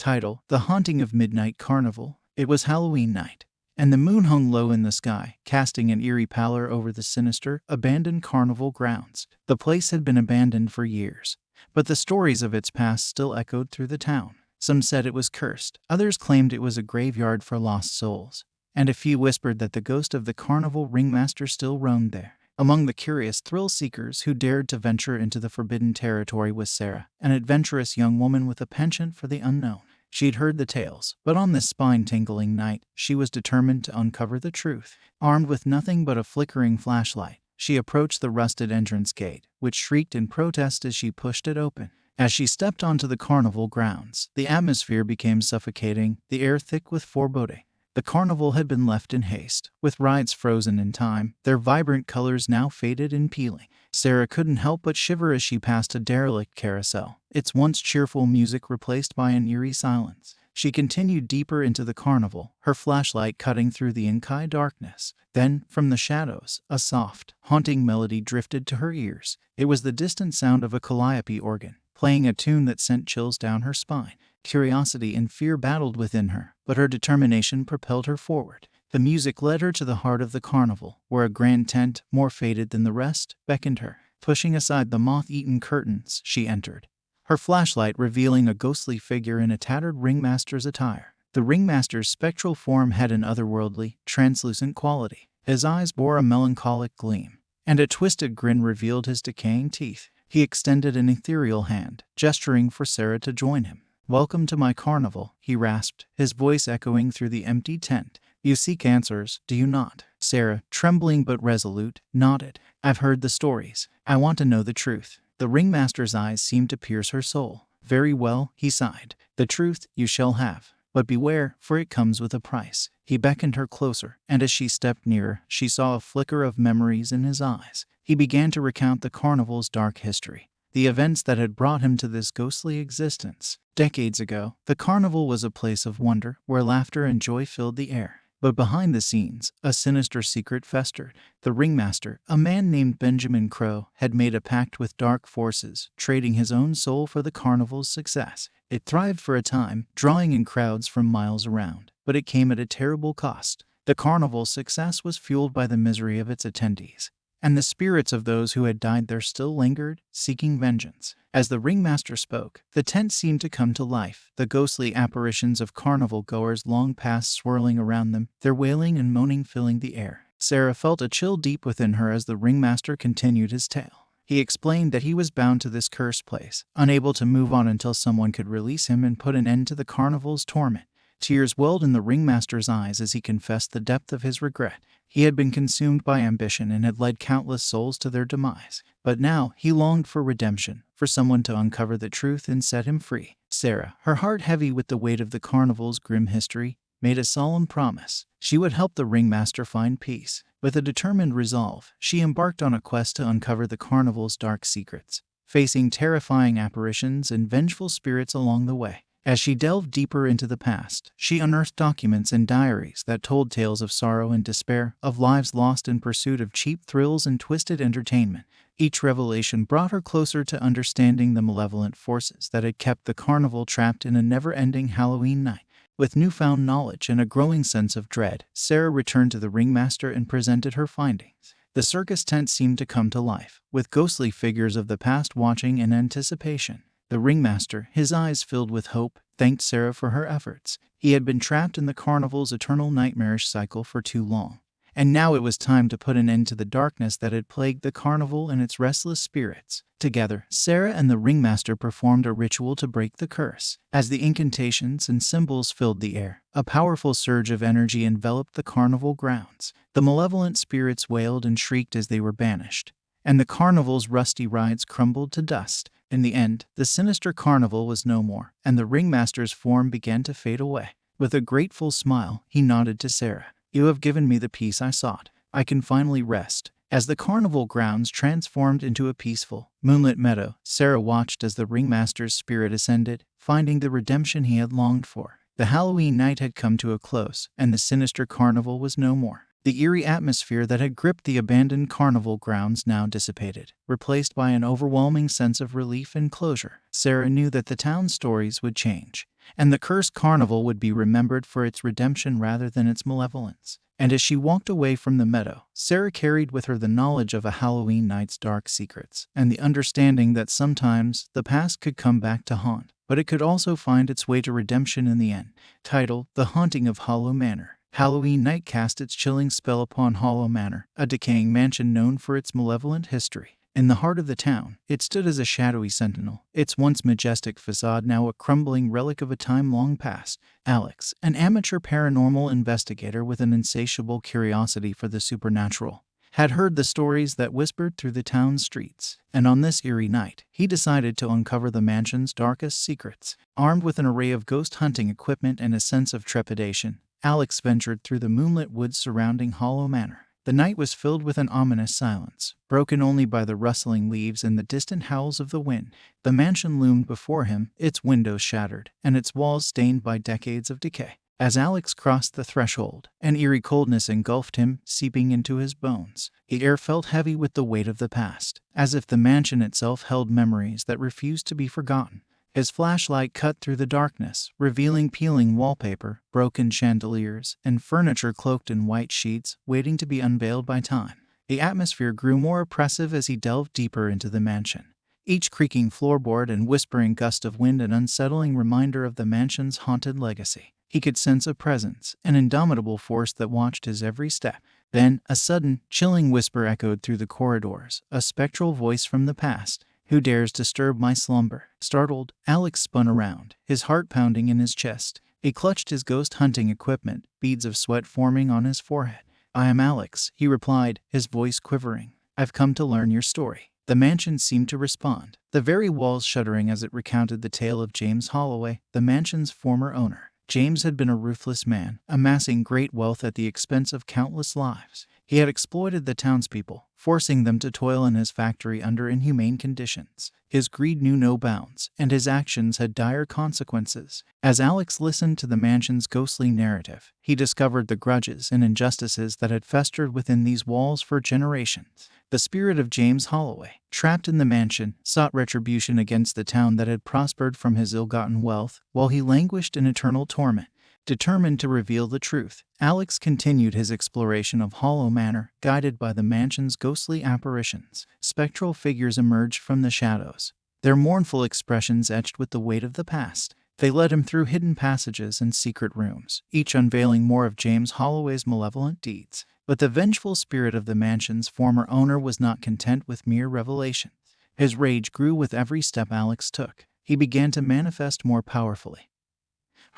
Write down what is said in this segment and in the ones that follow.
Title: The Haunting of Midnight Carnival. It was Halloween night, and the moon hung low in the sky, casting an eerie pallor over the sinister, abandoned carnival grounds. The place had been abandoned for years, but the stories of its past still echoed through the town. Some said it was cursed, others claimed it was a graveyard for lost souls, and a few whispered that the ghost of the carnival ringmaster still roamed there. Among the curious thrill-seekers who dared to venture into the forbidden territory was Sarah, an adventurous young woman with a penchant for the unknown. She'd heard the tales, but on this spine-tingling night, she was determined to uncover the truth. Armed with nothing but a flickering flashlight, she approached the rusted entrance gate, which shrieked in protest as she pushed it open. As she stepped onto the carnival grounds, the atmosphere became suffocating, the air thick with foreboding. The carnival had been left in haste, with rides frozen in time, their vibrant colors now faded and peeling. Sarah couldn't help but shiver as she passed a derelict carousel, its once cheerful music replaced by an eerie silence. She continued deeper into the carnival, her flashlight cutting through the inky darkness. Then, from the shadows, a soft, haunting melody drifted to her ears. It was the distant sound of a calliope organ, playing a tune that sent chills down her spine. Curiosity and fear battled within her, but her determination propelled her forward. The music led her to the heart of the carnival, where a grand tent, more faded than the rest, beckoned her. Pushing aside the moth-eaten curtains, she entered, her flashlight revealing a ghostly figure in a tattered ringmaster's attire. The ringmaster's spectral form had an otherworldly, translucent quality. His eyes bore a melancholic gleam, and a twisted grin revealed his decaying teeth. He extended an ethereal hand, gesturing for Sarah to join him. "Welcome to my carnival," he rasped, his voice echoing through the empty tent. "You seek answers, do you not?" Sarah, trembling but resolute, nodded. "I've heard the stories. I want to know the truth." The ringmaster's eyes seemed to pierce her soul. "Very well," he sighed. "The truth you shall have. But beware, for it comes with a price." He beckoned her closer, and as she stepped nearer, she saw a flicker of memories in his eyes. He began to recount the carnival's dark history, the events that had brought him to this ghostly existence. Decades ago, the carnival was a place of wonder, where laughter and joy filled the air. But behind the scenes, a sinister secret festered. The ringmaster, a man named Benjamin Crow, had made a pact with dark forces, trading his own soul for the carnival's success. It thrived for a time, drawing in crowds from miles around, but it came at a terrible cost. The carnival's success was fueled by the misery of its attendees, and the spirits of those who had died there still lingered, seeking vengeance. As the ringmaster spoke, the tent seemed to come to life, the ghostly apparitions of carnival goers long past swirling around them, their wailing and moaning filling the air. Sarah felt a chill deep within her as the ringmaster continued his tale. He explained that he was bound to this cursed place, unable to move on until someone could release him and put an end to the carnival's torment. Tears welled in the ringmaster's eyes as he confessed the depth of his regret. He had been consumed by ambition and had led countless souls to their demise. But now he longed for redemption, for someone to uncover the truth and set him free. Sarah, her heart heavy with the weight of the carnival's grim history, made a solemn promise. She would help the ringmaster find peace. With a determined resolve, she embarked on a quest to uncover the carnival's dark secrets, facing terrifying apparitions and vengeful spirits along the way. As she delved deeper into the past, she unearthed documents and diaries that told tales of sorrow and despair, of lives lost in pursuit of cheap thrills and twisted entertainment. Each revelation brought her closer to understanding the malevolent forces that had kept the carnival trapped in a never-ending Halloween night. With newfound knowledge and a growing sense of dread, Sarah returned to the ringmaster and presented her findings. The circus tent seemed to come to life, with ghostly figures of the past watching in anticipation. The ringmaster, his eyes filled with hope, thanked Sarah for her efforts. He had been trapped in the carnival's eternal nightmarish cycle for too long, and now it was time to put an end to the darkness that had plagued the carnival and its restless spirits. Together, Sarah and the ringmaster performed a ritual to break the curse. As the incantations and symbols filled the air, a powerful surge of energy enveloped the carnival grounds. The malevolent spirits wailed and shrieked as they were banished, and the carnival's rusty rides crumbled to dust. In the end, the sinister carnival was no more, and the ringmaster's form began to fade away. With a grateful smile, he nodded to Sarah. "You have given me the peace I sought. I can finally rest." As the carnival grounds transformed into a peaceful, moonlit meadow, Sarah watched as the ringmaster's spirit ascended, finding the redemption he had longed for. The Halloween night had come to a close, and the sinister carnival was no more. The eerie atmosphere that had gripped the abandoned carnival grounds now dissipated, replaced by an overwhelming sense of relief and closure. Sarah knew that the town's stories would change, and the cursed carnival would be remembered for its redemption rather than its malevolence. And as she walked away from the meadow, Sarah carried with her the knowledge of a Halloween night's dark secrets, and the understanding that sometimes the past could come back to haunt, but it could also find its way to redemption in the end. Title: The Haunting of Hollow Manor. Halloween night cast its chilling spell upon Hollow Manor, a decaying mansion known for its malevolent history. In the heart of the town, it stood as a shadowy sentinel, its once majestic facade now a crumbling relic of a time long past. Alex, an amateur paranormal investigator with an insatiable curiosity for the supernatural, had heard the stories that whispered through the town's streets, and on this eerie night, he decided to uncover the mansion's darkest secrets. Armed with an array of ghost hunting equipment and a sense of trepidation, Alex ventured through the moonlit woods surrounding Hollow Manor. The night was filled with an ominous silence, broken only by the rustling leaves and the distant howls of the wind. The mansion loomed before him, its windows shattered, and its walls stained by decades of decay. As Alex crossed the threshold, an eerie coldness engulfed him, seeping into his bones. The air felt heavy with the weight of the past, as if the mansion itself held memories that refused to be forgotten. His flashlight cut through the darkness, revealing peeling wallpaper, broken chandeliers, and furniture cloaked in white sheets, waiting to be unveiled by time. The atmosphere grew more oppressive as he delved deeper into the mansion. Each creaking floorboard and whispering gust of wind an unsettling reminder of the mansion's haunted legacy. He could sense a presence, an indomitable force that watched his every step. Then, a sudden, chilling whisper echoed through the corridors, a spectral voice from the past. "Who dares disturb my slumber?" Startled, Alex spun around, his heart pounding in his chest. He clutched his ghost hunting equipment, beads of sweat forming on his forehead. "I am Alex," he replied, his voice quivering. "I've come to learn your story." The mansion seemed to respond, the very walls shuddering as it recounted the tale of James Holloway, the mansion's former owner. James had been a ruthless man, amassing great wealth at the expense of countless lives. He had exploited the townspeople, forcing them to toil in his factory under inhumane conditions. His greed knew no bounds, and his actions had dire consequences. As Alex listened to the mansion's ghostly narrative, he discovered the grudges and injustices that had festered within these walls for generations. The spirit of James Holloway, trapped in the mansion, sought retribution against the town that had prospered from his ill-gotten wealth, while he languished in eternal torment. Determined to reveal the truth, Alex continued his exploration of Hollow Manor, guided by the mansion's ghostly apparitions. Spectral figures emerged from the shadows, their mournful expressions etched with the weight of the past. They led him through hidden passages and secret rooms, each unveiling more of James Holloway's malevolent deeds. But the vengeful spirit of the mansion's former owner was not content with mere revelations. His rage grew with every step Alex took. He began to manifest more powerfully,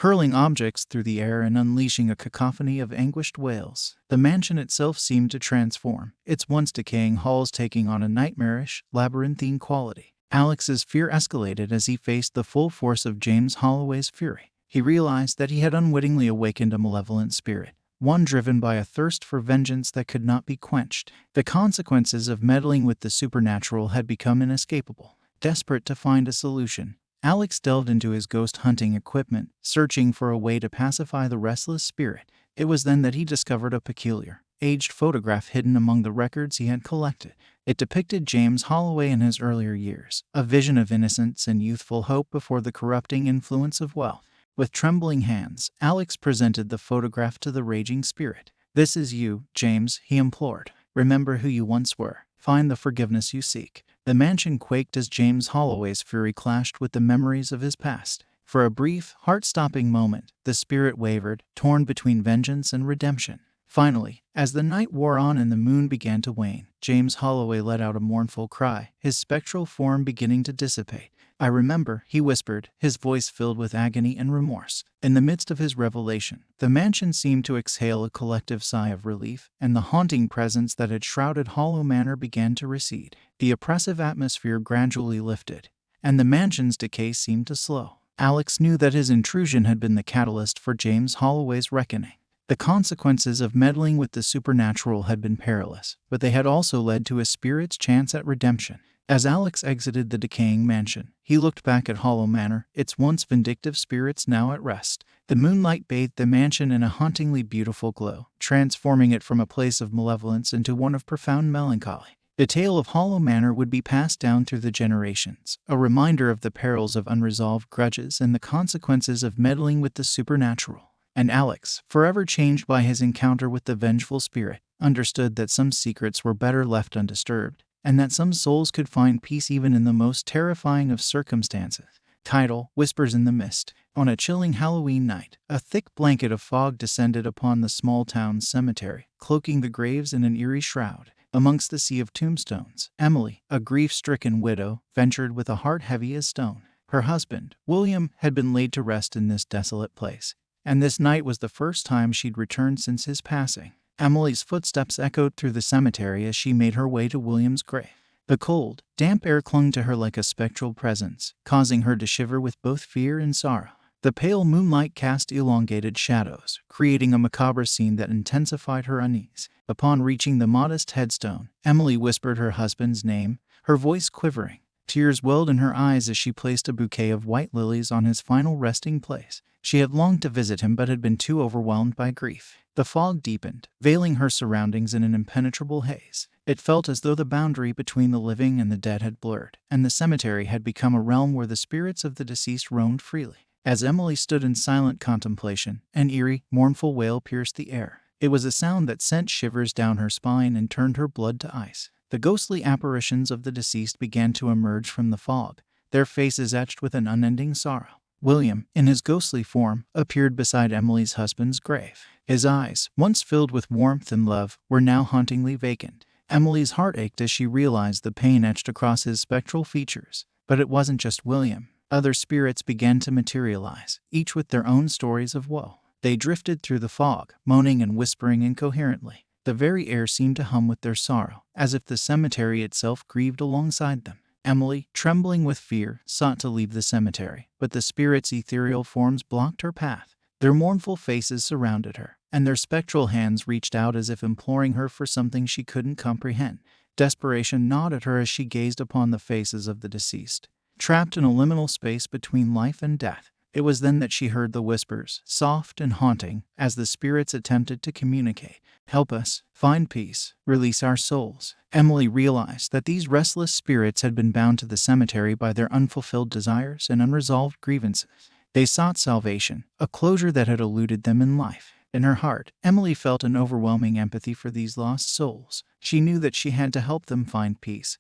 hurling objects through the air and unleashing a cacophony of anguished wails. The mansion itself seemed to transform, its once decaying halls taking on a nightmarish, labyrinthine quality. Alex's fear escalated as he faced the full force of James Holloway's fury. He realized that he had unwittingly awakened a malevolent spirit, one driven by a thirst for vengeance that could not be quenched. The consequences of meddling with the supernatural had become inescapable. Desperate to find a solution, Alex delved into his ghost hunting equipment, searching for a way to pacify the restless spirit. It was then that he discovered a peculiar, aged photograph hidden among the records he had collected. It depicted James Holloway in his earlier years, a vision of innocence and youthful hope before the corrupting influence of wealth. With trembling hands, Alex presented the photograph to the raging spirit. "This is you, James," he implored. "Remember who you once were. Find the forgiveness you seek." The mansion quaked as James Holloway's fury clashed with the memories of his past. For a brief, heart-stopping moment, the spirit wavered, torn between vengeance and redemption. Finally, as the night wore on and the moon began to wane, James Holloway let out a mournful cry, his spectral form beginning to dissipate. "I remember," he whispered, his voice filled with agony and remorse. In the midst of his revelation, the mansion seemed to exhale a collective sigh of relief, and the haunting presence that had shrouded Hollow Manor began to recede. The oppressive atmosphere gradually lifted, and the mansion's decay seemed to slow. Alex knew that his intrusion had been the catalyst for James Holloway's reckoning. The consequences of meddling with the supernatural had been perilous, but they had also led to his spirit's chance at redemption. As Alex exited the decaying mansion, he looked back at Hollow Manor, its once vindictive spirits now at rest. The moonlight bathed the mansion in a hauntingly beautiful glow, transforming it from a place of malevolence into one of profound melancholy. The tale of Hollow Manor would be passed down through the generations, a reminder of the perils of unresolved grudges and the consequences of meddling with the supernatural. And Alex, forever changed by his encounter with the vengeful spirit, understood that some secrets were better left undisturbed, and that some souls could find peace even in the most terrifying of circumstances. Title: Whispers in the Mist. On a chilling Halloween night, a thick blanket of fog descended upon the small town cemetery, cloaking the graves in an eerie shroud. Amongst the sea of tombstones, Emily, a grief-stricken widow, ventured with a heart heavy as stone. Her husband, William, had been laid to rest in this desolate place, and this night was the first time she'd returned since his passing. Emily's footsteps echoed through the cemetery as she made her way to William's grave. The cold, damp air clung to her like a spectral presence, causing her to shiver with both fear and sorrow. The pale moonlight cast elongated shadows, creating a macabre scene that intensified her unease. Upon reaching the modest headstone, Emily whispered her husband's name, her voice quivering. Tears welled in her eyes as she placed a bouquet of white lilies on his final resting place. She had longed to visit him but had been too overwhelmed by grief. The fog deepened, veiling her surroundings in an impenetrable haze. It felt as though the boundary between the living and the dead had blurred, and the cemetery had become a realm where the spirits of the deceased roamed freely. As Emily stood in silent contemplation, an eerie, mournful wail pierced the air. It was a sound that sent shivers down her spine and turned her blood to ice. The ghostly apparitions of the deceased began to emerge from the fog, their faces etched with an unending sorrow. William, in his ghostly form, appeared beside Emily's husband's grave. His eyes, once filled with warmth and love, were now hauntingly vacant. Emily's heart ached as she realized the pain etched across his spectral features. But it wasn't just William. Other spirits began to materialize, each with their own stories of woe. They drifted through the fog, moaning and whispering incoherently. The very air seemed to hum with their sorrow, as if the cemetery itself grieved alongside them. Emily, trembling with fear, sought to leave the cemetery, but the spirits' ethereal forms blocked her path. Their mournful faces surrounded her, and their spectral hands reached out as if imploring her for something she couldn't comprehend. Desperation gnawed at her as she gazed upon the faces of the deceased, trapped in a liminal space between life and death. It was then that she heard the whispers, soft and haunting, as the spirits attempted to communicate. "Help us, find peace, release our souls." Emily realized that these restless spirits had been bound to the cemetery by their unfulfilled desires and unresolved grievances. They sought salvation, a closure that had eluded them in life. In her heart, Emily felt an overwhelming empathy for these lost souls. She knew that she had to help them find peace,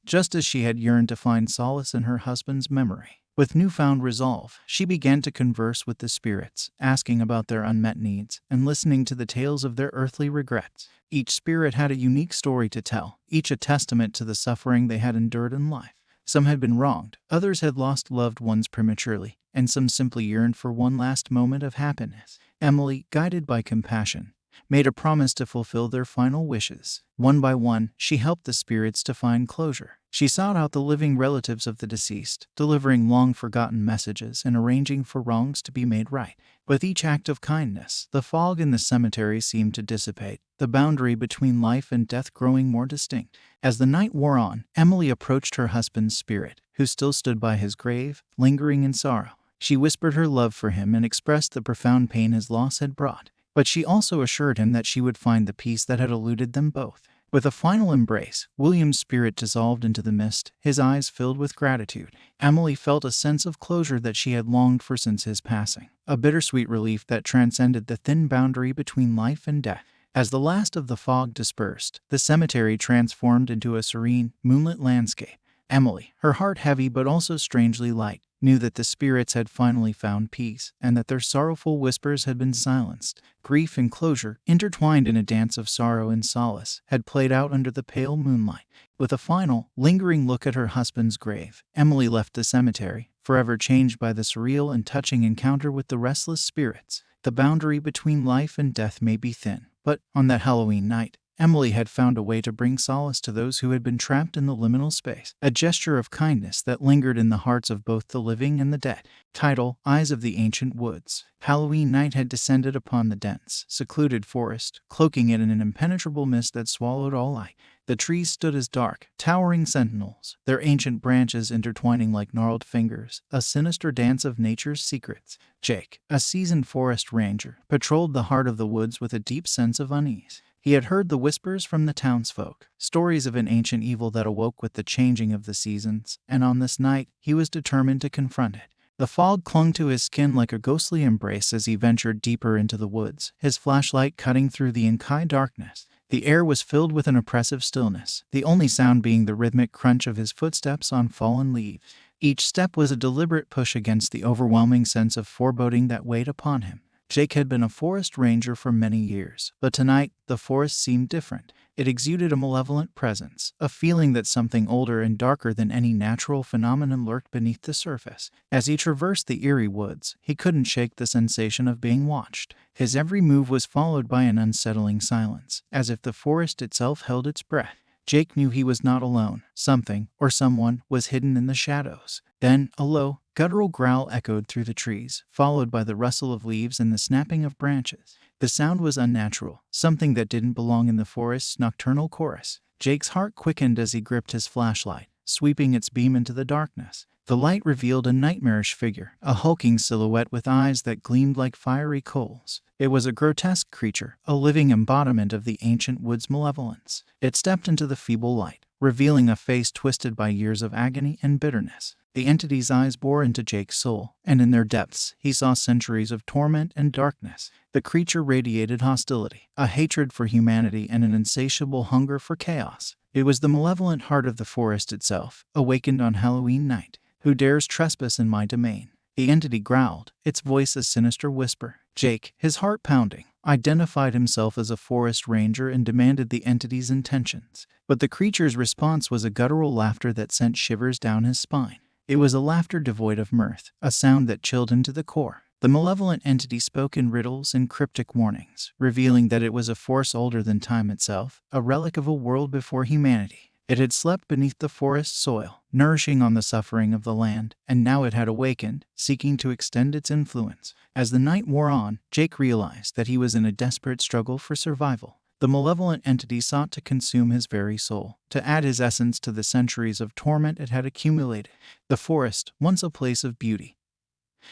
just as she had yearned to find solace in her husband's memory. With newfound resolve, she began to converse with the spirits, asking about their unmet needs and listening to the tales of their earthly regrets. Each spirit had a unique story to tell, each a testament to the suffering they had endured in life. Some had been wronged, others had lost loved ones prematurely, and some simply yearned for one last moment of happiness. Emily, guided by compassion, made a promise to fulfill their final wishes. One by one, she helped the spirits to find closure. She sought out the living relatives of the deceased, delivering long-forgotten messages and arranging for wrongs to be made right. With each act of kindness, the fog in the cemetery seemed to dissipate, the boundary between life and death growing more distinct. As the night wore on, Emily approached her husband's spirit, who still stood by his grave, lingering in sorrow. She whispered her love for him and expressed the profound pain his loss had brought. But she also assured him that she would find the peace that had eluded them both. With a final embrace, William's spirit dissolved into the mist, his eyes filled with gratitude. Emily felt a sense of closure that she had longed for since his passing, a bittersweet relief that transcended the thin boundary between life and death. As the last of the fog dispersed, the cemetery transformed into a serene, moonlit landscape. Emily, her heart heavy but also strangely light, knew that the spirits had finally found peace, and that their sorrowful whispers had been silenced. Grief and closure, intertwined in a dance of sorrow and solace, had played out under the pale moonlight. With a final, lingering look at her husband's grave, Emily left the cemetery, forever changed by the surreal and touching encounter with the restless spirits. The boundary between life and death may be thin, but on that Halloween night, Emily had found a way to bring solace to those who had been trapped in the liminal space, a gesture of kindness that lingered in the hearts of both the living and the dead. Title: Eyes of the Ancient Woods. Halloween night had descended upon the dense, secluded forest, cloaking it in an impenetrable mist that swallowed all light. The trees stood as dark, towering sentinels, their ancient branches intertwining like gnarled fingers, a sinister dance of nature's secrets. Jake, a seasoned forest ranger, patrolled the heart of the woods with a deep sense of unease. He had heard the whispers from the townsfolk, stories of an ancient evil that awoke with the changing of the seasons, and on this night he was determined to confront it. The fog clung to his skin like a ghostly embrace as he ventured deeper into the woods, his flashlight cutting through the inky darkness. The air was filled with an oppressive stillness, the only sound being the rhythmic crunch of his footsteps on fallen leaves. Each step was a deliberate push against the overwhelming sense of foreboding that weighed upon him. Jake had been a forest ranger for many years, but tonight the forest seemed different. It exuded a malevolent presence, a feeling that something older and darker than any natural phenomenon lurked beneath the surface. As he traversed the eerie woods, he couldn't shake the sensation of being watched. His every move was followed by an unsettling silence, as if the forest itself held its breath. Jake knew he was not alone. Something, or someone, was hidden in the shadows. Then, a low, guttural growl echoed through the trees, followed by the rustle of leaves and the snapping of branches. The sound was unnatural, something that didn't belong in the forest's nocturnal chorus. Jake's heart quickened as he gripped his flashlight, sweeping its beam into the darkness. The light revealed a nightmarish figure, a hulking silhouette with eyes that gleamed like fiery coals. It was a grotesque creature, a living embodiment of the ancient wood's malevolence. It stepped into the feeble light, revealing a face twisted by years of agony and bitterness. The entity's eyes bore into Jake's soul, and in their depths he saw centuries of torment and darkness. The creature radiated hostility, a hatred for humanity, and an insatiable hunger for chaos. It was the malevolent heart of the forest itself, awakened on Halloween night. "Who dares trespass in my domain?" The entity growled, its voice a sinister whisper. Jake, his heart pounding, identified himself as a forest ranger and demanded the entity's intentions. But the creature's response was a guttural laughter that sent shivers down his spine. It was a laughter devoid of mirth, a sound that chilled him to the core. The malevolent entity spoke in riddles and cryptic warnings, revealing that it was a force older than time itself, a relic of a world before humanity. It had slept beneath the forest soil, nourishing on the suffering of the land, and now it had awakened, seeking to extend its influence. As the night wore on, Jake realized that he was in a desperate struggle for survival. The malevolent entity sought to consume his very soul, to add his essence to the centuries of torment it had accumulated. The forest, once a place of beauty,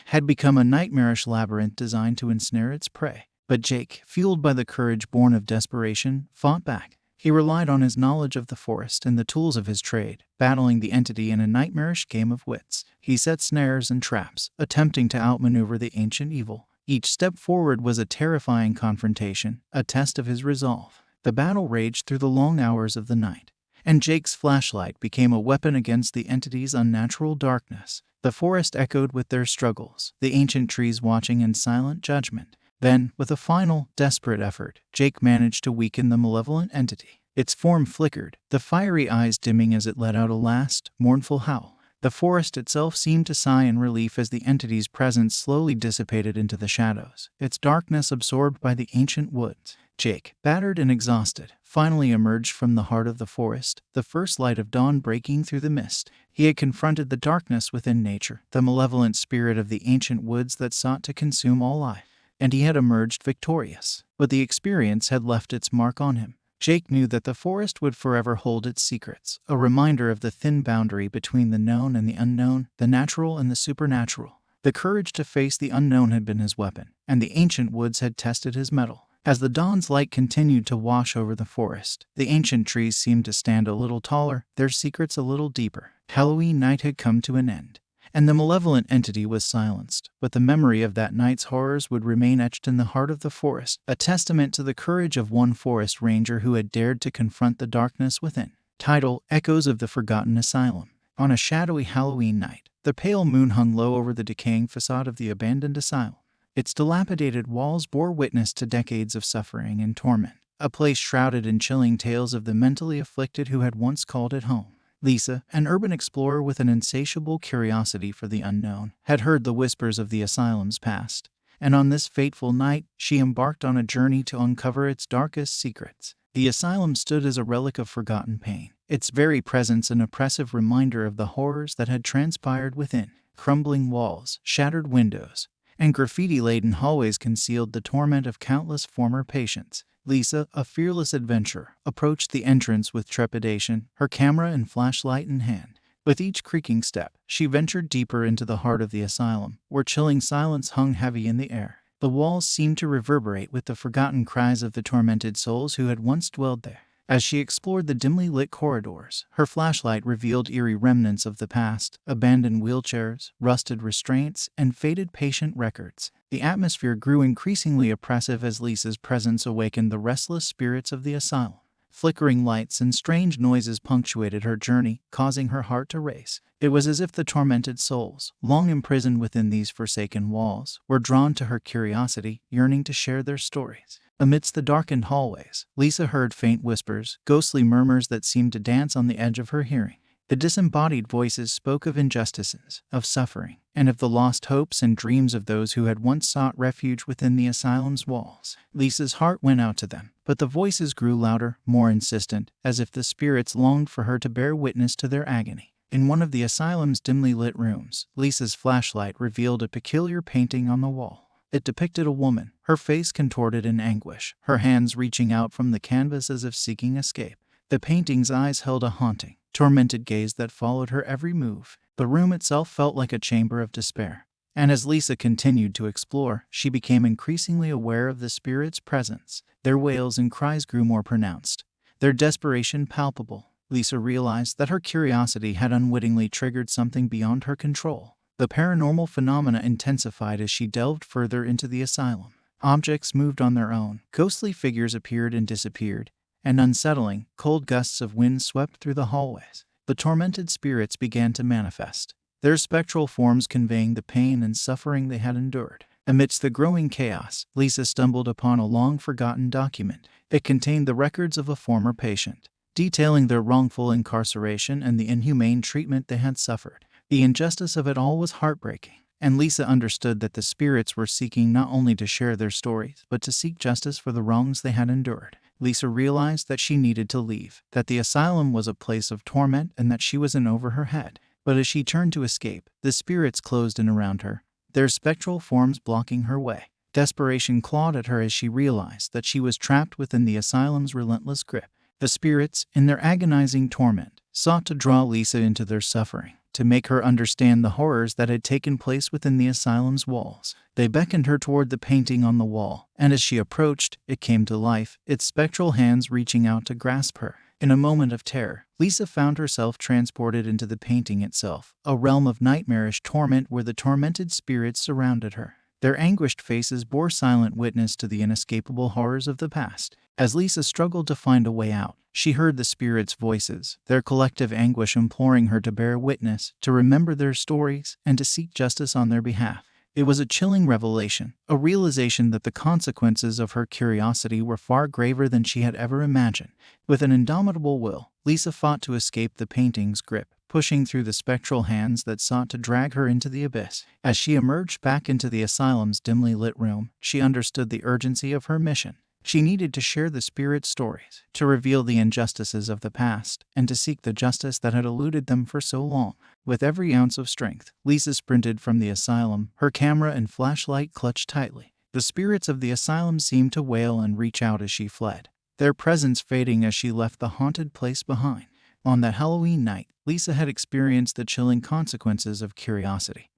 had become a nightmarish labyrinth designed to ensnare its prey. But Jake, fueled by the courage born of desperation, fought back. He relied on his knowledge of the forest and the tools of his trade, battling the entity in a nightmarish game of wits. He set snares and traps, attempting to outmaneuver the ancient evil. Each step forward was a terrifying confrontation, a test of his resolve. The battle raged through the long hours of the night, and Jake's flashlight became a weapon against the entity's unnatural darkness. The forest echoed with their struggles, the ancient trees watching in silent judgment. Then, with a final, desperate effort, Jake managed to weaken the malevolent entity. Its form flickered, the fiery eyes dimming as it let out a last, mournful howl. The forest itself seemed to sigh in relief as the entity's presence slowly dissipated into the shadows, its darkness absorbed by the ancient woods. Jake, battered and exhausted, finally emerged from the heart of the forest, the first light of dawn breaking through the mist. He had confronted the darkness within nature, the malevolent spirit of the ancient woods that sought to consume all life, and he had emerged victorious. But the experience had left its mark on him. Jake knew that the forest would forever hold its secrets, a reminder of the thin boundary between the known and the unknown, the natural and the supernatural. The courage to face the unknown had been his weapon, and the ancient woods had tested his mettle. As the dawn's light continued to wash over the forest, the ancient trees seemed to stand a little taller, their secrets a little deeper. Halloween night had come to an end, and the malevolent entity was silenced, but the memory of that night's horrors would remain etched in the heart of the forest, a testament to the courage of one forest ranger who had dared to confront the darkness within. Title: Echoes of the Forgotten Asylum. On a shadowy Halloween night, the pale moon hung low over the decaying facade of the abandoned asylum. Its dilapidated walls bore witness to decades of suffering and torment, a place shrouded in chilling tales of the mentally afflicted who had once called it home. Lisa, an urban explorer with an insatiable curiosity for the unknown, had heard the whispers of the asylum's past, and on this fateful night, she embarked on a journey to uncover its darkest secrets. The asylum stood as a relic of forgotten pain, its very presence an oppressive reminder of the horrors that had transpired within. Crumbling walls, shattered windows, and graffiti-laden hallways concealed the torment of countless former patients. Lisa, a fearless adventurer, approached the entrance with trepidation, her camera and flashlight in hand. With each creaking step, she ventured deeper into the heart of the asylum, where chilling silence hung heavy in the air. The walls seemed to reverberate with the forgotten cries of the tormented souls who had once dwelled there. As she explored the dimly lit corridors, her flashlight revealed eerie remnants of the past, abandoned wheelchairs, rusted restraints, and faded patient records. The atmosphere grew increasingly oppressive as Lisa's presence awakened the restless spirits of the asylum. Flickering lights and strange noises punctuated her journey, causing her heart to race. It was as if the tormented souls, long imprisoned within these forsaken walls, were drawn to her curiosity, yearning to share their stories. Amidst the darkened hallways, Lisa heard faint whispers, ghostly murmurs that seemed to dance on the edge of her hearing. The disembodied voices spoke of injustices, of suffering, and of the lost hopes and dreams of those who had once sought refuge within the asylum's walls. Lisa's heart went out to them, but the voices grew louder, more insistent, as if the spirits longed for her to bear witness to their agony. In one of the asylum's dimly lit rooms, Lisa's flashlight revealed a peculiar painting on the wall. It depicted a woman, her face contorted in anguish, her hands reaching out from the canvas as if seeking escape. The painting's eyes held a haunting, tormented gaze that followed her every move. The room itself felt like a chamber of despair. And as Lisa continued to explore, she became increasingly aware of the spirits' presence. Their wails and cries grew more pronounced, their desperation palpable. Lisa realized that her curiosity had unwittingly triggered something beyond her control. The paranormal phenomena intensified as she delved further into the asylum. Objects moved on their own, ghostly figures appeared and disappeared, and unsettling, cold gusts of wind swept through the hallways. The tormented spirits began to manifest, their spectral forms conveying the pain and suffering they had endured. Amidst the growing chaos, Lisa stumbled upon a long-forgotten document. It contained the records of a former patient, detailing their wrongful incarceration and the inhumane treatment they had suffered. The injustice of it all was heartbreaking, and Lisa understood that the spirits were seeking not only to share their stories, but to seek justice for the wrongs they had endured. Lisa realized that she needed to leave, that the asylum was a place of torment and that she was in over her head. But as she turned to escape, the spirits closed in around her, their spectral forms blocking her way. Desperation clawed at her as she realized that she was trapped within the asylum's relentless grip. The spirits, in their agonizing torment, sought to draw Lisa into their suffering, to make her understand the horrors that had taken place within the asylum's walls. They beckoned her toward the painting on the wall, and as she approached, it came to life, its spectral hands reaching out to grasp her. In a moment of terror, Lisa found herself transported into the painting itself, a realm of nightmarish torment where the tormented spirits surrounded her. Their anguished faces bore silent witness to the inescapable horrors of the past. As Lisa struggled to find a way out, she heard the spirits' voices, their collective anguish imploring her to bear witness, to remember their stories, and to seek justice on their behalf. It was a chilling revelation, a realization that the consequences of her curiosity were far graver than she had ever imagined. With an indomitable will, Lisa fought to escape the painting's grip, pushing through the spectral hands that sought to drag her into the abyss. As she emerged back into the asylum's dimly lit room, she understood the urgency of her mission. She needed to share the spirit's stories, to reveal the injustices of the past, and to seek the justice that had eluded them for so long. With every ounce of strength, Lisa sprinted from the asylum, her camera and flashlight clutched tightly. The spirits of the asylum seemed to wail and reach out as she fled, their presence fading as she left the haunted place behind. On that Halloween night, Lisa had experienced the chilling consequences of curiosity.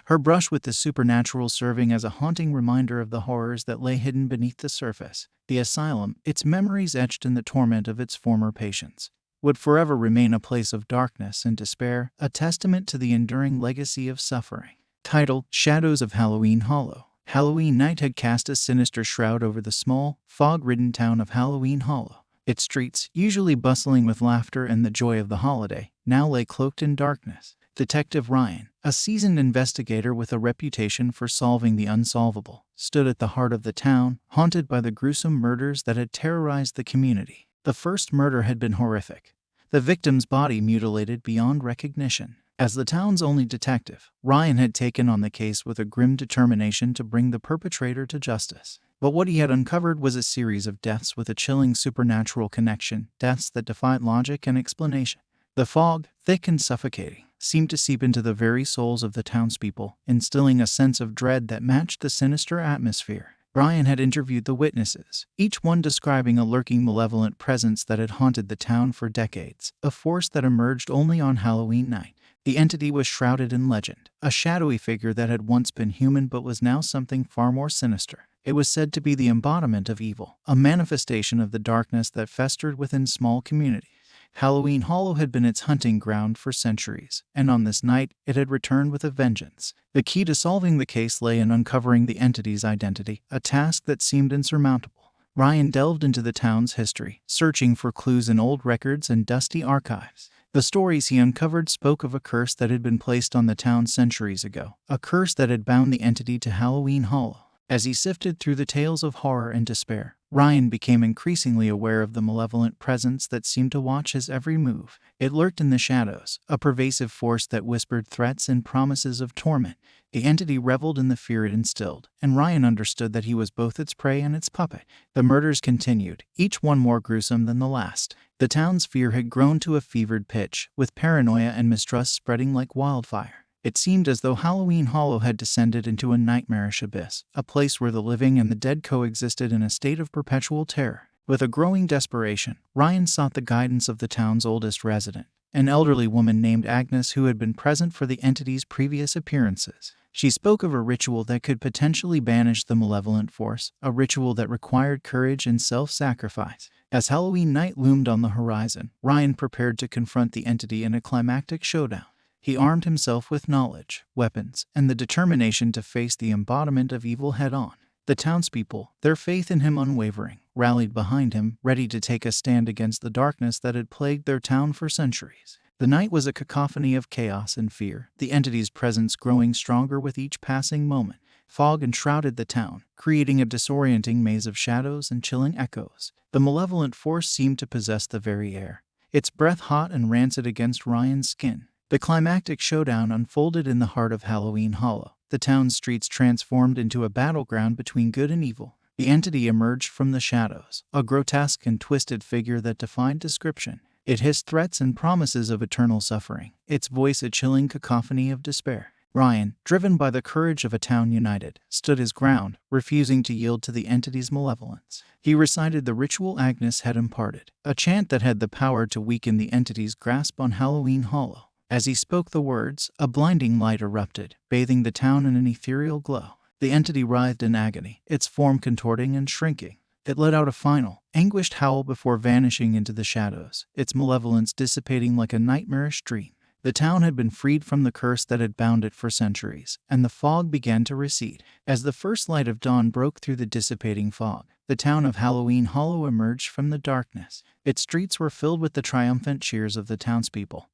Her brush with the supernatural serving as a haunting reminder of the horrors that lay hidden beneath the surface. The asylum, its memories etched in the torment of its former patients, would forever remain a place of darkness and despair, a testament to the enduring legacy of suffering. Titled Shadows of Halloween Hollow. Halloween night had cast a sinister shroud over the small, fog-ridden town of Halloween Hollow. Its streets, usually bustling with laughter and the joy of the holiday, now lay cloaked in darkness. Detective Ryan, a seasoned investigator with a reputation for solving the unsolvable, stood at the heart of the town, haunted by the gruesome murders that had terrorized the community. The first murder had been horrific, the victim's body mutilated beyond recognition. As the town's only detective, Ryan had taken on the case with a grim determination to bring the perpetrator to justice. But what he had uncovered was a series of deaths with a chilling supernatural connection, deaths that defied logic and explanation. The fog, thick and suffocating, seemed to seep into the very souls of the townspeople, instilling a sense of dread that matched the sinister atmosphere. Ryan had interviewed the witnesses, each one describing a lurking malevolent presence that had haunted the town for decades, a force that emerged only on Halloween night. The entity was shrouded in legend, a shadowy figure that had once been human but was now something far more sinister. It was said to be the embodiment of evil, a manifestation of the darkness that festered within small communities. Halloween Hollow had been its hunting ground for centuries, and on this night it had returned with a vengeance. The key to solving the case lay in uncovering the entity's identity, a task that seemed insurmountable. Ryan delved into the town's history, searching for clues in old records and dusty archives. The stories he uncovered spoke of a curse that had been placed on the town centuries ago, a curse that had bound the entity to Halloween Hollow. As he sifted through the tales of horror and despair, Ryan became increasingly aware of the malevolent presence that seemed to watch his every move. It lurked in the shadows, a pervasive force that whispered threats and promises of torment. The entity reveled in the fear it instilled, and Ryan understood that he was both its prey and its puppet. The murders continued, each one more gruesome than the last. The town's fear had grown to a fevered pitch, with paranoia and mistrust spreading like wildfire. It seemed as though Halloween Hollow had descended into a nightmarish abyss, a place where the living and the dead coexisted in a state of perpetual terror. With a growing desperation, Ryan sought the guidance of the town's oldest resident, an elderly woman named Agnes who had been present for the entity's previous appearances. She spoke of a ritual that could potentially banish the malevolent force, a ritual that required courage and self-sacrifice. As Halloween night loomed on the horizon, Ryan prepared to confront the entity in a climactic showdown. He armed himself with knowledge, weapons, and the determination to face the embodiment of evil head-on. The townspeople, their faith in him unwavering, rallied behind him, ready to take a stand against the darkness that had plagued their town for centuries. The night was a cacophony of chaos and fear, the entity's presence growing stronger with each passing moment. Fog enshrouded the town, creating a disorienting maze of shadows and chilling echoes. The malevolent force seemed to possess the very air, its breath hot and rancid against Ryan's skin. The climactic showdown unfolded in the heart of Halloween Hollow. The town's streets transformed into a battleground between good and evil. The entity emerged from the shadows, a grotesque and twisted figure that defied description. It hissed threats and promises of eternal suffering, its voice a chilling cacophony of despair. Ryan, driven by the courage of a town united, stood his ground, refusing to yield to the entity's malevolence. He recited the ritual Agnes had imparted, a chant that had the power to weaken the entity's grasp on Halloween Hollow. As he spoke the words, a blinding light erupted, bathing the town in an ethereal glow. The entity writhed in agony, its form contorting and shrinking. It let out a final, anguished howl before vanishing into the shadows, its malevolence dissipating like a nightmarish dream. The town had been freed from the curse that had bound it for centuries, and the fog began to recede. As the first light of dawn broke through the dissipating fog, the town of Halloween Hollow emerged from the darkness. Its streets were filled with the triumphant cheers of the townspeople,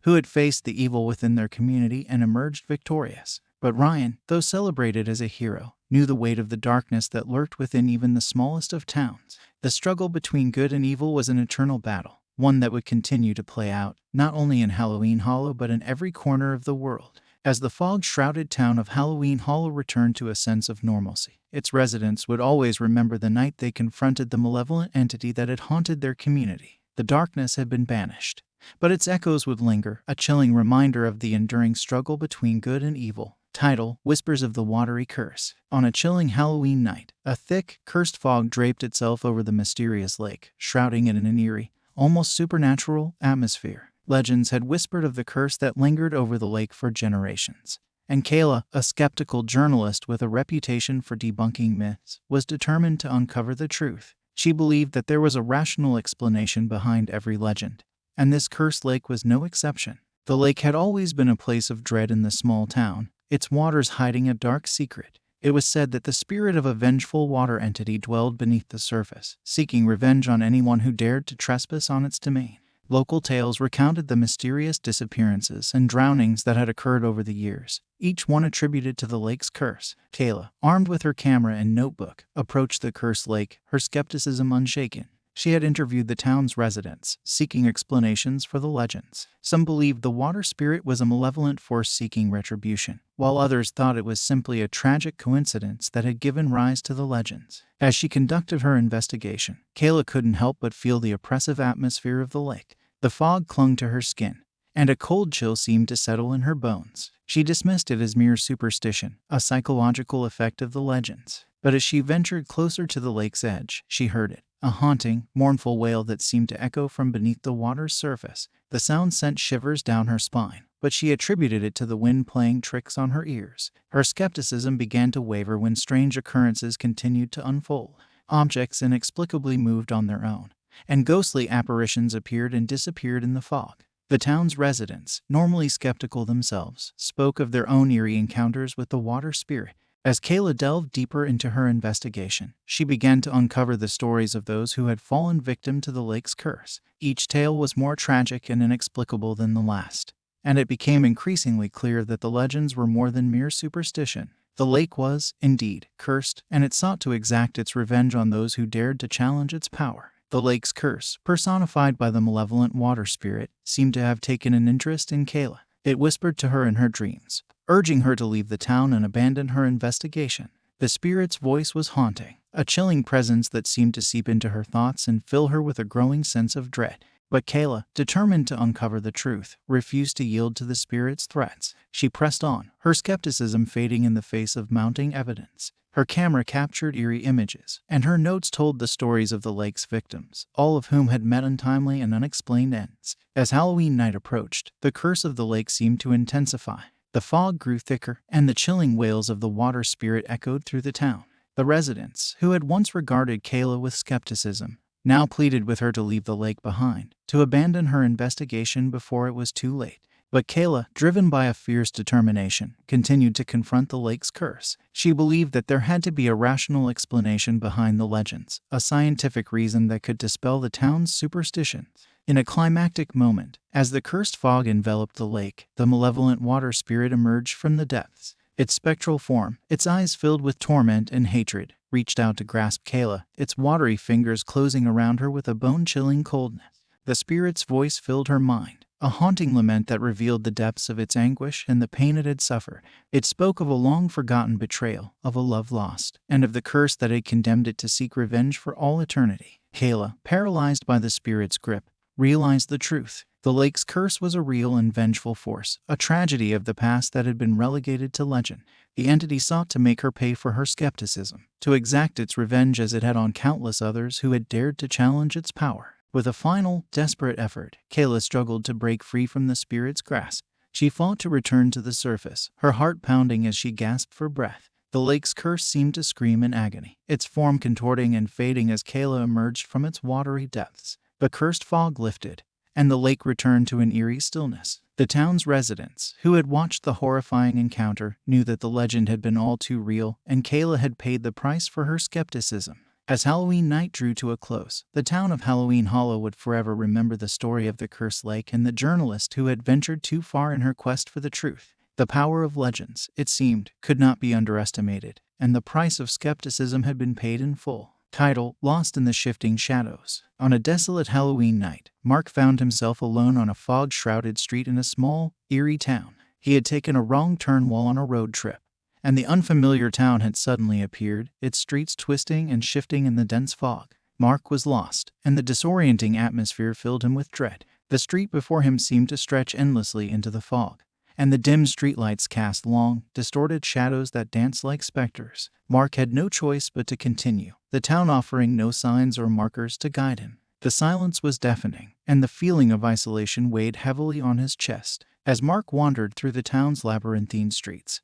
who had faced the evil within their community and emerged victorious. But Ryan, though celebrated as a hero, knew the weight of the darkness that lurked within even the smallest of towns. The struggle between good and evil was an eternal battle, one that would continue to play out, not only in Halloween Hollow but in every corner of the world. As the fog-shrouded town of Halloween Hollow returned to a sense of normalcy, its residents would always remember the night they confronted the malevolent entity that had haunted their community. The darkness had been banished, but its echoes would linger, a chilling reminder of the enduring struggle between good and evil. Title: Whispers of the Watery Curse. On a chilling Halloween night, a thick, cursed fog draped itself over the mysterious lake, shrouding it in an eerie, almost supernatural atmosphere. Legends had whispered of the curse that lingered over the lake for generations, and Kayla, a skeptical journalist with a reputation for debunking myths, was determined to uncover the truth. She believed that there was a rational explanation behind every legend, and this cursed lake was no exception. The lake had always been a place of dread in the small town, its waters hiding a dark secret. It was said that the spirit of a vengeful water entity dwelled beneath the surface, seeking revenge on anyone who dared to trespass on its domain. Local tales recounted the mysterious disappearances and drownings that had occurred over the years, each one attributed to the lake's curse. Kayla, armed with her camera and notebook, approached the cursed lake, her skepticism unshaken. She had interviewed the town's residents, seeking explanations for the legends. Some believed the water spirit was a malevolent force seeking retribution, while others thought it was simply a tragic coincidence that had given rise to the legends. As she conducted her investigation, Kayla couldn't help but feel the oppressive atmosphere of the lake. The fog clung to her skin, and a cold chill seemed to settle in her bones. She dismissed it as mere superstition, a psychological effect of the legends. But as she ventured closer to the lake's edge, she heard it. A haunting, mournful wail that seemed to echo from beneath the water's surface. The sound sent shivers down her spine, but she attributed it to the wind playing tricks on her ears. Her skepticism began to waver when strange occurrences continued to unfold. Objects inexplicably moved on their own, and ghostly apparitions appeared and disappeared in the fog. The town's residents, normally skeptical themselves, spoke of their own eerie encounters with the water spirit. As Kayla delved deeper into her investigation, she began to uncover the stories of those who had fallen victim to the lake's curse. Each tale was more tragic and inexplicable than the last, and it became increasingly clear that the legends were more than mere superstition. The lake was, indeed, cursed, and it sought to exact its revenge on those who dared to challenge its power. The lake's curse, personified by the malevolent water spirit, seemed to have taken an interest in Kayla. It whispered to her in her dreams, urging her to leave the town and abandon her investigation. The spirit's voice was haunting, a chilling presence that seemed to seep into her thoughts and fill her with a growing sense of dread. But Kayla, determined to uncover the truth, refused to yield to the spirit's threats. She pressed on, her skepticism fading in the face of mounting evidence. Her camera captured eerie images, and her notes told the stories of the lake's victims, all of whom had met untimely and unexplained ends. As Halloween night approached, the curse of the lake seemed to intensify. The fog grew thicker, and the chilling wails of the water spirit echoed through the town. The residents, who had once regarded Kayla with skepticism, now pleaded with her to leave the lake behind, to abandon her investigation before it was too late. But Kayla, driven by a fierce determination, continued to confront the lake's curse. She believed that there had to be a rational explanation behind the legends, a scientific reason that could dispel the town's superstitions. In a climactic moment, as the cursed fog enveloped the lake, the malevolent water spirit emerged from the depths. Its spectral form, its eyes filled with torment and hatred, reached out to grasp Kayla, its watery fingers closing around her with a bone-chilling coldness. The spirit's voice filled her mind, a haunting lament that revealed the depths of its anguish and the pain it had suffered. It spoke of a long-forgotten betrayal, of a love lost, and of the curse that had condemned it to seek revenge for all eternity. Kayla, paralyzed by the spirit's grip, realized the truth. The lake's curse was a real and vengeful force, a tragedy of the past that had been relegated to legend. The entity sought to make her pay for her skepticism, to exact its revenge as it had on countless others who had dared to challenge its power. With a final, desperate effort, Kayla struggled to break free from the spirit's grasp. She fought to return to the surface, her heart pounding as she gasped for breath. The lake's curse seemed to scream in agony, its form contorting and fading as Kayla emerged from its watery depths. The cursed fog lifted, and the lake returned to an eerie stillness. The town's residents, who had watched the horrifying encounter, knew that the legend had been all too real, and Kayla had paid the price for her skepticism. As Halloween night drew to a close, the town of Halloween Hollow would forever remember the story of the cursed lake and the journalist who had ventured too far in her quest for the truth. The power of legends, it seemed, could not be underestimated, and the price of skepticism had been paid in full. Title: Lost in the Shifting Shadows. On a desolate Halloween night, Mark found himself alone on a fog-shrouded street in a small, eerie town. He had taken a wrong turn while on a road trip, and the unfamiliar town had suddenly appeared, its streets twisting and shifting in the dense fog. Mark was lost, and the disorienting atmosphere filled him with dread. The street before him seemed to stretch endlessly into the fog, and the dim streetlights cast long, distorted shadows that danced like specters. Mark had no choice but to continue, the town offering no signs or markers to guide him. The silence was deafening, and the feeling of isolation weighed heavily on his chest. As Mark wandered through the town's labyrinthine streets,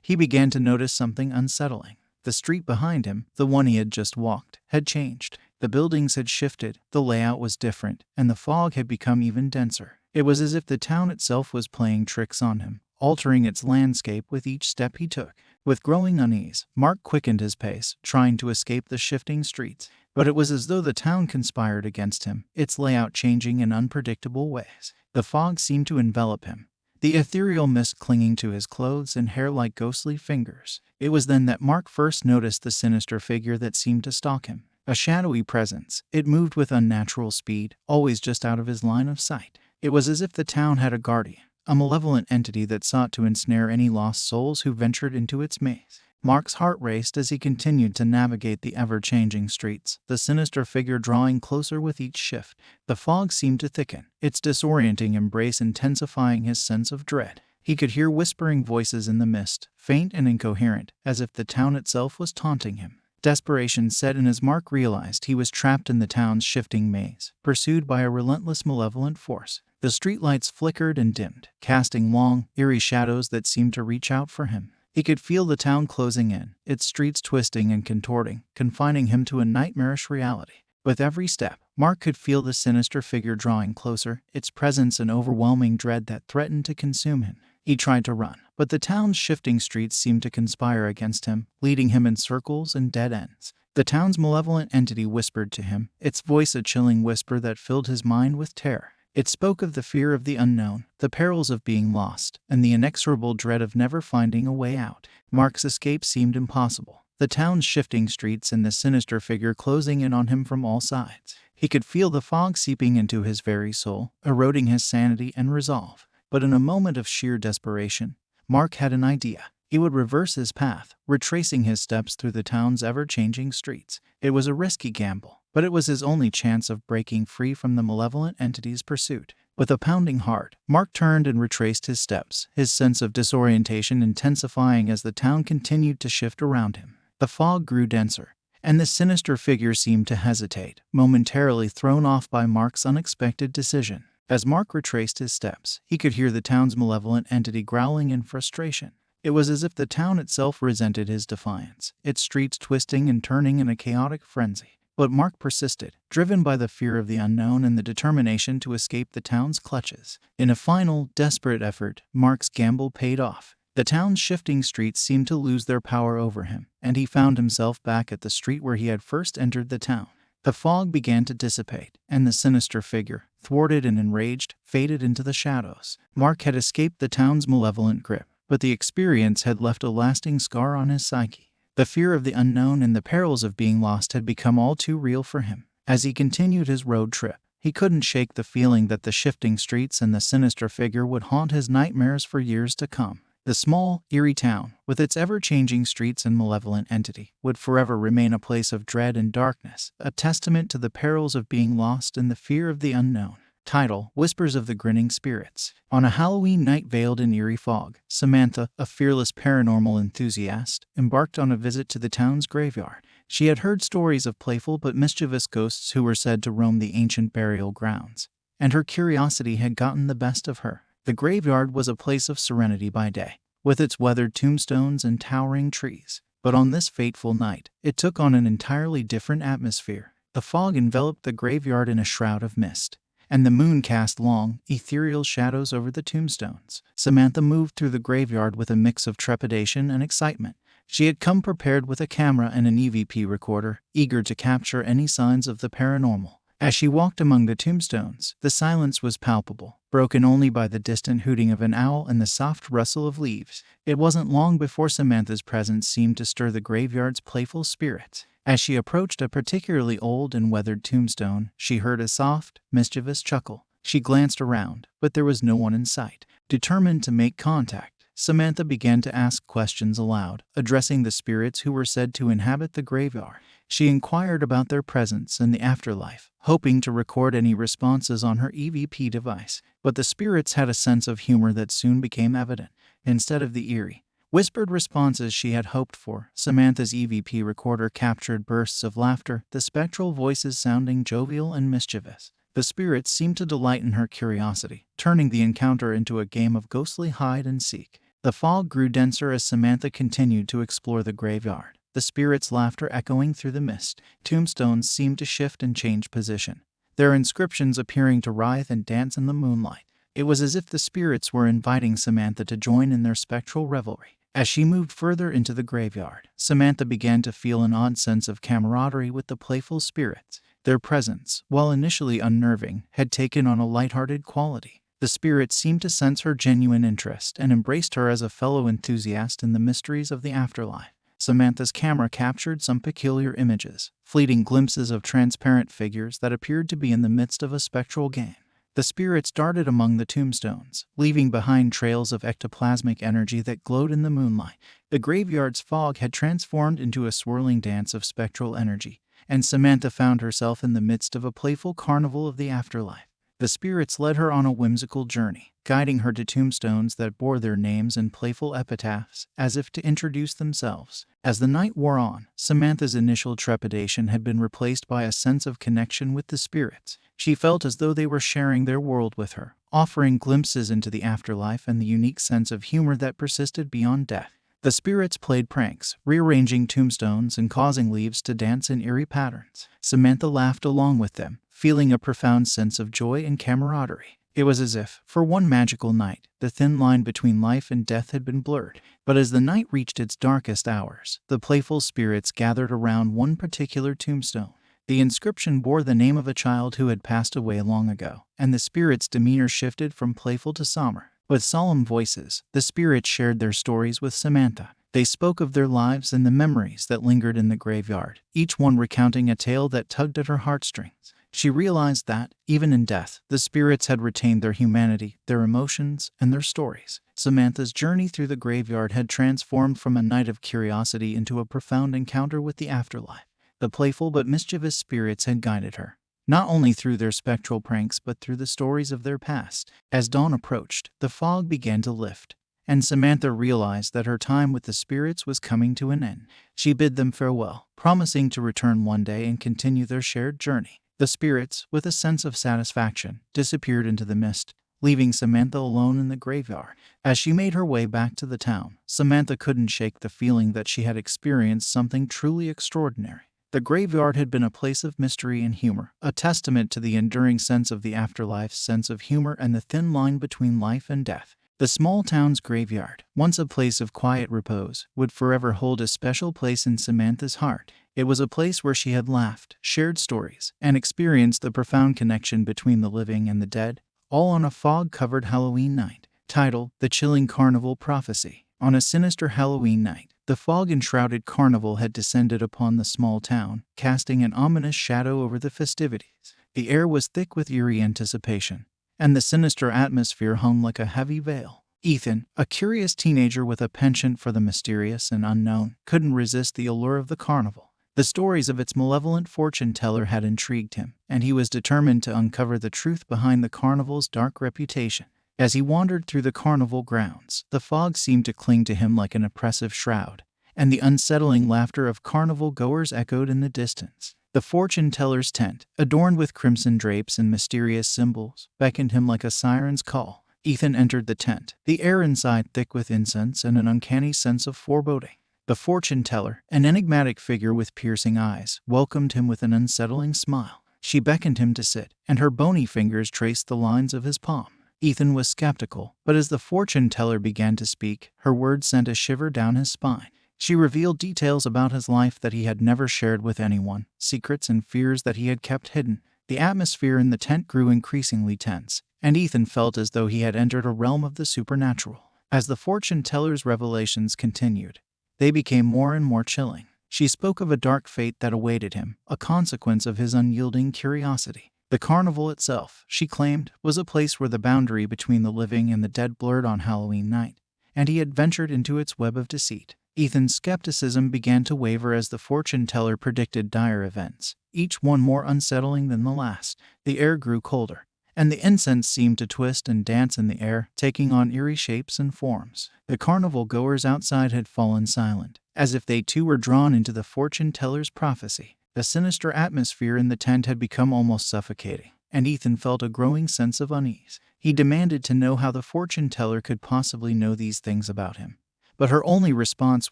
he began to notice something unsettling. The street behind him, the one he had just walked, had changed. The buildings had shifted, the layout was different, and the fog had become even denser. It was as if the town itself was playing tricks on him, altering its landscape with each step he took. With growing unease, Mark quickened his pace, trying to escape the shifting streets. But it was as though the town conspired against him, its layout changing in unpredictable ways. The fog seemed to envelop him, the ethereal mist clinging to his clothes and hair like ghostly fingers. It was then that Mark first noticed the sinister figure that seemed to stalk him. A shadowy presence, it moved with unnatural speed, always just out of his line of sight. It was as if the town had a guardian, a malevolent entity that sought to ensnare any lost souls who ventured into its maze. Mark's heart raced as he continued to navigate the ever-changing streets, the sinister figure drawing closer with each shift. The fog seemed to thicken, its disorienting embrace intensifying his sense of dread. He could hear whispering voices in the mist, faint and incoherent, as if the town itself was taunting him. Desperation set in as Mark realized he was trapped in the town's shifting maze, pursued by a relentless malevolent force. The streetlights flickered and dimmed, casting long, eerie shadows that seemed to reach out for him. He could feel the town closing in, its streets twisting and contorting, confining him to a nightmarish reality. With every step, Mark could feel the sinister figure drawing closer, its presence an overwhelming dread that threatened to consume him. He tried to run, but the town's shifting streets seemed to conspire against him, leading him in circles and dead ends. The town's malevolent entity whispered to him, its voice a chilling whisper that filled his mind with terror. It spoke of the fear of the unknown, the perils of being lost, and the inexorable dread of never finding a way out. Mark's escape seemed impossible. The town's shifting streets and the sinister figure closing in on him from all sides. He could feel the fog seeping into his very soul, eroding his sanity and resolve. But in a moment of sheer desperation, Mark had an idea. He would reverse his path, retracing his steps through the town's ever-changing streets. It was a risky gamble, but it was his only chance of breaking free from the malevolent entity's pursuit. With a pounding heart, Mark turned and retraced his steps, his sense of disorientation intensifying as the town continued to shift around him. The fog grew denser, and the sinister figure seemed to hesitate, momentarily thrown off by Mark's unexpected decision. As Mark retraced his steps, he could hear the town's malevolent entity growling in frustration. It was as if the town itself resented his defiance, its streets twisting and turning in a chaotic frenzy. But Mark persisted, driven by the fear of the unknown and the determination to escape the town's clutches. In a final, desperate effort, Mark's gamble paid off. The town's shifting streets seemed to lose their power over him, and he found himself back at the street where he had first entered the town. The fog began to dissipate, and the sinister figure, thwarted and enraged, faded into the shadows. Mark had escaped the town's malevolent grip, but the experience had left a lasting scar on his psyche. The fear of the unknown and the perils of being lost had become all too real for him. As he continued his road trip, he couldn't shake the feeling that the shifting streets and the sinister figure would haunt his nightmares for years to come. The small, eerie town, with its ever-changing streets and malevolent entity, would forever remain a place of dread and darkness, a testament to the perils of being lost and the fear of the unknown. Title: Whispers of the Grinning Spirits. On a Halloween night veiled in eerie fog, Samantha, a fearless paranormal enthusiast, embarked on a visit to the town's graveyard. She had heard stories of playful but mischievous ghosts who were said to roam the ancient burial grounds, and her curiosity had gotten the best of her. The graveyard was a place of serenity by day, with its weathered tombstones and towering trees. But on this fateful night, it took on an entirely different atmosphere. The fog enveloped the graveyard in a shroud of mist, and the moon cast long, ethereal shadows over the tombstones. Samantha moved through the graveyard with a mix of trepidation and excitement. She had come prepared with a camera and an EVP recorder, eager to capture any signs of the paranormal. As she walked among the tombstones, the silence was palpable, broken only by the distant hooting of an owl and the soft rustle of leaves. It wasn't long before Samantha's presence seemed to stir the graveyard's playful spirits. As she approached a particularly old and weathered tombstone, she heard a soft, mischievous chuckle. She glanced around, but there was no one in sight. Determined to make contact, Samantha began to ask questions aloud, addressing the spirits who were said to inhabit the graveyard. She inquired about their presence and the afterlife, hoping to record any responses on her EVP device. But the spirits had a sense of humor that soon became evident. Instead of the eerie, whispered responses she had hoped for, Samantha's EVP recorder captured bursts of laughter, the spectral voices sounding jovial and mischievous. The spirits seemed to delight in her curiosity, turning the encounter into a game of ghostly hide and seek. The fog grew denser as Samantha continued to explore the graveyard, the spirits' laughter echoing through the mist. Tombstones seemed to shift and change position, their inscriptions appearing to writhe and dance in the moonlight. It was as if the spirits were inviting Samantha to join in their spectral revelry. As she moved further into the graveyard, Samantha began to feel an odd sense of camaraderie with the playful spirits. Their presence, while initially unnerving, had taken on a lighthearted quality. The spirits seemed to sense her genuine interest and embraced her as a fellow enthusiast in the mysteries of the afterlife. Samantha's camera captured some peculiar images, fleeting glimpses of transparent figures that appeared to be in the midst of a spectral game. The spirits darted among the tombstones, leaving behind trails of ectoplasmic energy that glowed in the moonlight. The graveyard's fog had transformed into a swirling dance of spectral energy, and Samantha found herself in the midst of a playful carnival of the afterlife. The spirits led her on a whimsical journey, guiding her to tombstones that bore their names and playful epitaphs, as if to introduce themselves. As the night wore on, Samantha's initial trepidation had been replaced by a sense of connection with the spirits. She felt as though they were sharing their world with her, offering glimpses into the afterlife and the unique sense of humor that persisted beyond death. The spirits played pranks, rearranging tombstones and causing leaves to dance in eerie patterns. Samantha laughed along with them, feeling a profound sense of joy and camaraderie. It was as if, for one magical night, the thin line between life and death had been blurred. But as the night reached its darkest hours, the playful spirits gathered around one particular tombstone. The inscription bore the name of a child who had passed away long ago, and the spirit's demeanor shifted from playful to somber. With solemn voices, the spirits shared their stories with Samantha. They spoke of their lives and the memories that lingered in the graveyard, each one recounting a tale that tugged at her heartstrings. She realized that, even in death, the spirits had retained their humanity, their emotions, and their stories. Samantha's journey through the graveyard had transformed from a night of curiosity into a profound encounter with the afterlife. The playful but mischievous spirits had guided her, not only through their spectral pranks but through the stories of their past. As dawn approached, the fog began to lift, and Samantha realized that her time with the spirits was coming to an end. She bid them farewell, promising to return one day and continue their shared journey. The spirits, with a sense of satisfaction, disappeared into the mist, leaving Samantha alone in the graveyard. As she made her way back to the town, Samantha couldn't shake the feeling that she had experienced something truly extraordinary. The graveyard had been a place of mystery and humor, a testament to the enduring sense of the afterlife's sense of humor and the thin line between life and death. The small town's graveyard, once a place of quiet repose, would forever hold a special place in Samantha's heart. It was a place where she had laughed, shared stories, and experienced the profound connection between the living and the dead, all on a fog-covered Halloween night. Title: The Chilling Carnival Prophecy. On a sinister Halloween night, the fog-enshrouded carnival had descended upon the small town, casting an ominous shadow over the festivities. The air was thick with eerie anticipation, and the sinister atmosphere hung like a heavy veil. Ethan, a curious teenager with a penchant for the mysterious and unknown, couldn't resist the allure of the carnival. The stories of its malevolent fortune-teller had intrigued him, and he was determined to uncover the truth behind the carnival's dark reputation. As he wandered through the carnival grounds, the fog seemed to cling to him like an oppressive shroud, and the unsettling laughter of carnival goers echoed in the distance. The fortune-teller's tent, adorned with crimson drapes and mysterious symbols, beckoned him like a siren's call. Ethan entered the tent, the air inside thick with incense and an uncanny sense of foreboding. The fortune-teller, an enigmatic figure with piercing eyes, welcomed him with an unsettling smile. She beckoned him to sit, and her bony fingers traced the lines of his palm. Ethan was skeptical, but as the fortune-teller began to speak, her words sent a shiver down his spine. She revealed details about his life that he had never shared with anyone, secrets and fears that he had kept hidden. The atmosphere in the tent grew increasingly tense, and Ethan felt as though he had entered a realm of the supernatural. As the fortune-teller's revelations continued, they became more and more chilling. She spoke of a dark fate that awaited him, a consequence of his unyielding curiosity. The carnival itself, she claimed, was a place where the boundary between the living and the dead blurred on Halloween night, and he had ventured into its web of deceit. Ethan's skepticism began to waver as the fortune-teller predicted dire events, each one more unsettling than the last. The air grew colder, and the incense seemed to twist and dance in the air, taking on eerie shapes and forms. The carnival goers outside had fallen silent, as if they too were drawn into the fortune-teller's prophecy. The sinister atmosphere in the tent had become almost suffocating, and Ethan felt a growing sense of unease. He demanded to know how the fortune-teller could possibly know these things about him. But her only response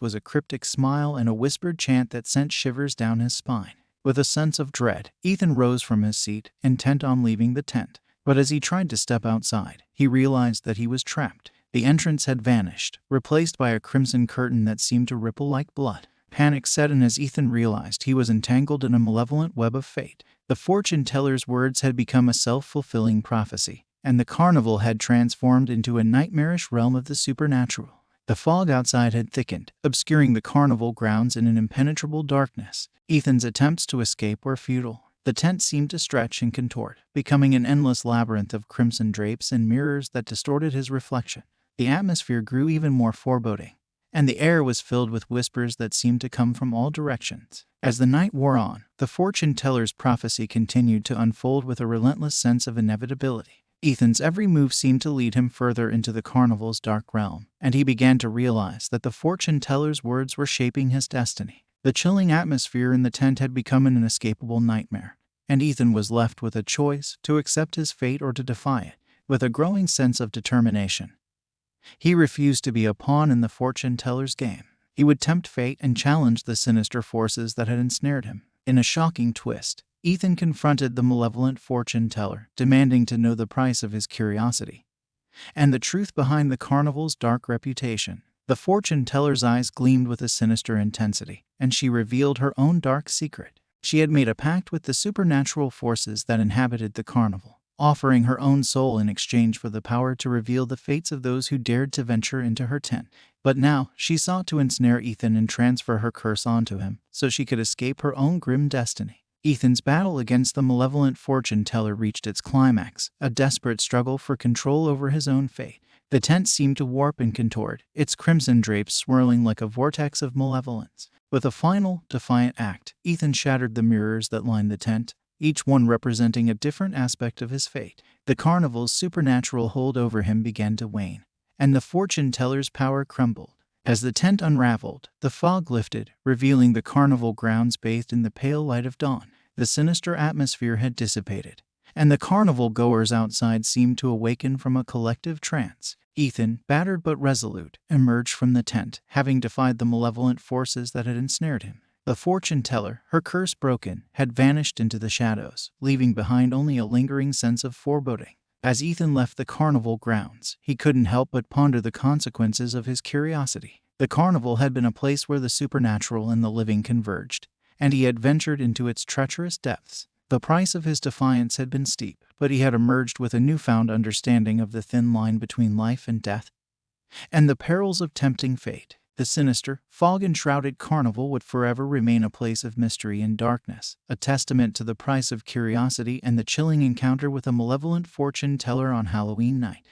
was a cryptic smile and a whispered chant that sent shivers down his spine. With a sense of dread, Ethan rose from his seat, intent on leaving the tent. But as he tried to step outside, he realized that he was trapped. The entrance had vanished, replaced by a crimson curtain that seemed to ripple like blood. Panic set in as Ethan realized he was entangled in a malevolent web of fate. The fortune-teller's words had become a self-fulfilling prophecy, and the carnival had transformed into a nightmarish realm of the supernatural. The fog outside had thickened, obscuring the carnival grounds in an impenetrable darkness. Ethan's attempts to escape were futile. The tent seemed to stretch and contort, becoming an endless labyrinth of crimson drapes and mirrors that distorted his reflection. The atmosphere grew even more foreboding, and the air was filled with whispers that seemed to come from all directions. As the night wore on, the fortune-teller's prophecy continued to unfold with a relentless sense of inevitability. Ethan's every move seemed to lead him further into the carnival's dark realm, and he began to realize that the fortune-teller's words were shaping his destiny. The chilling atmosphere in the tent had become an inescapable nightmare, and Ethan was left with a choice: to accept his fate or to defy it. with a growing sense of determination. He refused to be a pawn in the fortune-teller's game. He would tempt fate and challenge the sinister forces that had ensnared him. In a shocking twist, Ethan confronted the malevolent fortune-teller, demanding to know the price of his curiosity and the truth behind the carnival's dark reputation. The fortune-teller's eyes gleamed with a sinister intensity, and she revealed her own dark secret. She had made a pact with the supernatural forces that inhabited the carnival, offering her own soul in exchange for the power to reveal the fates of those who dared to venture into her tent. But now, she sought to ensnare Ethan and transfer her curse onto him, so she could escape her own grim destiny. Ethan's battle against the malevolent fortune-teller reached its climax, a desperate struggle for control over his own fate. The tent seemed to warp and contort, its crimson drapes swirling like a vortex of malevolence. With a final, defiant act, Ethan shattered the mirrors that lined the tent, each one representing a different aspect of his fate. The carnival's supernatural hold over him began to wane, and the fortune-teller's power crumbled. As the tent unraveled, the fog lifted, revealing the carnival grounds bathed in the pale light of dawn. The sinister atmosphere had dissipated, and the carnival goers outside seemed to awaken from a collective trance. Ethan, battered but resolute, emerged from the tent, having defied the malevolent forces that had ensnared him. The fortune-teller, her curse broken, had vanished into the shadows, leaving behind only a lingering sense of foreboding. As Ethan left the carnival grounds, he couldn't help but ponder the consequences of his curiosity. The carnival had been a place where the supernatural and the living converged, and he had ventured into its treacherous depths. The price of his defiance had been steep, but he had emerged with a newfound understanding of the thin line between life and death, and the perils of tempting fate. The sinister, fog-enshrouded carnival would forever remain a place of mystery and darkness, a testament to the price of curiosity and the chilling encounter with a malevolent fortune-teller on Halloween night.